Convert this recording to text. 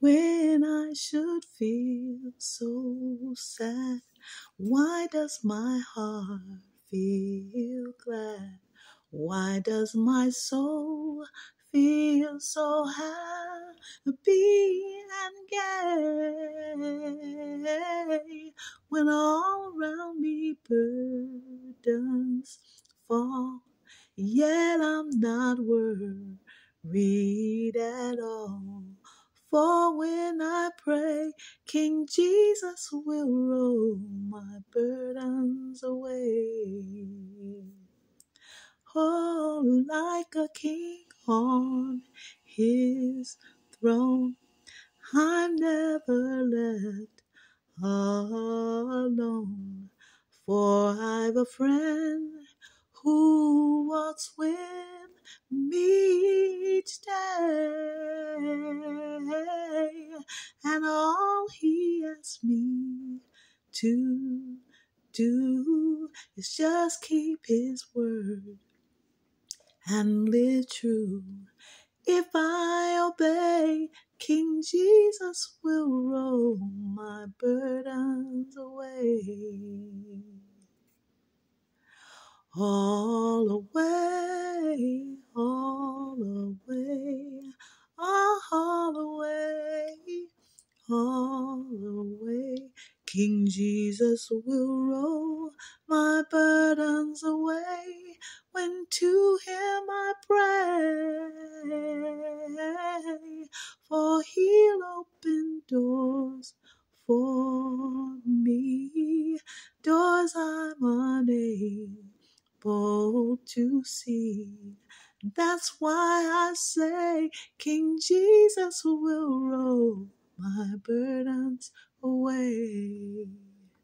When I should feel so sad, why does my heart feel glad? Why does my soul feel so happy and gay? When all around me burdens fall, yet I'm not worried at all. For when I pray, King Jesus will roll my burdens away. Oh, like a king on his throne, I'm never left alone. For I've a friend who walks with me each day, and all he asks me to do is just keep his word and live true. If I obey, King Jesus will roll my burdens away. All away, all away, all away, all away. King Jesus will roll my burdens away. When to him I pray, for he'll open doors for me, doors I'm unable to see. That's why I say King Jesus will roll my burdens away.